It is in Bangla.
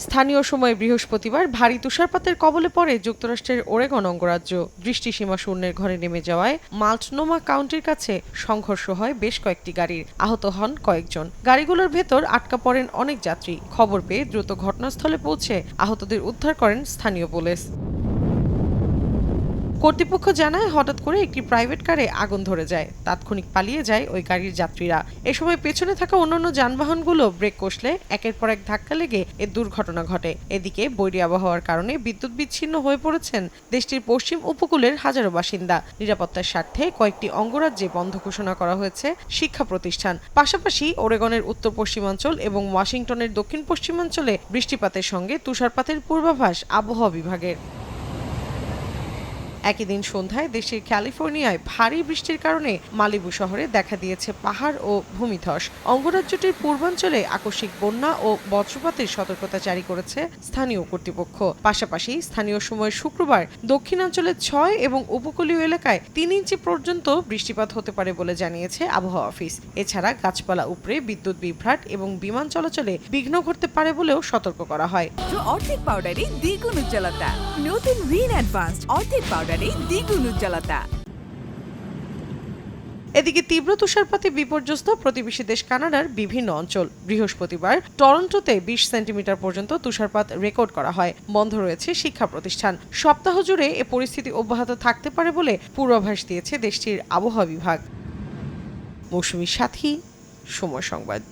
স্থানীয় সময় বৃহস্পতিবার ভারী তুষারপাতের কবলে পড়ে যুক্তরাষ্ট্রের ওরেগন অঙ্গরাজ্য। দৃষ্টিসীমা শূন্যের ঘরে নেমে যাওয়ায় মাল্টনোমা কাউন্টির কাছে সংঘর্ষ হয় বেশ কয়েকটি গাড়ির। আহত হন কয়েকজন। গাড়িগুলোর ভেতর আটকা পড়েন অনেক যাত্রী। খবর পেয়ে দ্রুত ঘটনাস্থলে পৌঁছে আহতদের উদ্ধার করেন স্থানীয় পুলিশ। কর্তৃপক্ষ জানায় হঠাৎ করে একটি প্রাইভেট কারে আগুন ধরে যায়। তাৎক্ষণিক পালিয়ে যায় ওই গাড়ির যাত্রীরা। এ সময় পেছনে থাকা অন্যান্য যানবাহনগুলো ব্রেক কষলে একের পর এক ধাক্কা লেগে এ দুর্ঘটনা ঘটে। এদিকে বৈরী আবহাওয়ার কারণে বিদ্যুৎ বিচ্ছিন্ন হয়ে পড়েছেন দেশটির পশ্চিম উপকূলের হাজারো বাসিন্দা। নিরাপত্তার স্বার্থে কয়েকটি অঙ্গরাজ্যে বন্ধ ঘোষণা করা হয়েছে শিক্ষা প্রতিষ্ঠান। পাশাপাশি ওরেগনের উত্তর পশ্চিমাঞ্চল এবং ওয়াশিংটনের দক্ষিণ পশ্চিমাঞ্চলে বৃষ্টিপাতের সঙ্গে তুষারপাতের পূর্বাভাস আবহাওয়া বিভাগের। একই দিন সন্ধ্যায় দেশের ক্যালিফোর্নিয়ায় ভারী বৃষ্টির কারণে মালিবু শহরে দেখা দিয়েছে পাহাড় ও ভূমিধস। অঙ্গরাজ্যটির পূর্বাঞ্চলে আকস্মিক বন্যা ও বজ্রপাতের সতর্কতা জারি করেছে স্থানীয় কর্তৃপক্ষ। পাশাপাশি স্থানীয় সময় শুক্রবার দক্ষিণাঞ্চলের 6 এবং উপকূলীয় এলাকায় 3 ইঞ্চি পর্যন্ত বৃষ্টিপাত হতে পারে বলে জানিয়েছে আবহাওয়া অফিস। এছাড়া গাছপালা উপড়ে বিদ্যুৎ বিভ্রাট এবং বিমান চলাচলে বিঘ্ন ঘটতে পারে বলেও সতর্ক করা হয়। অর্ধেক পাউডারে দ্বিগুণ উজ্জ্বলতা। নতুন রিন অ্যাডভান্সড অর্ধেক পাউডারে দ্বিগুণ উজ্জ্বলতা। এদিকে তীব্র তুষারপাতে বিপর্যস্ত প্রতিবেশী দেশ কানাডার বিভিন্ন অঞ্চল। বৃহস্পতিবার টরন্টোতে 20 সেন্টিমিটার পর্যন্ত তুষারপাত রেকর্ড করা হয়। বন্ধ রয়েছে শিক্ষা প্রতিষ্ঠান। সপ্তাহ জুড়ে এ পরিস্থিতি অব্যাহত থাকতে পারে বলে পূর্বাভাস দিয়েছে দেশটির আবহাওয়া বিভাগ। মৌসুমী সাথী, সময় সংবাদ।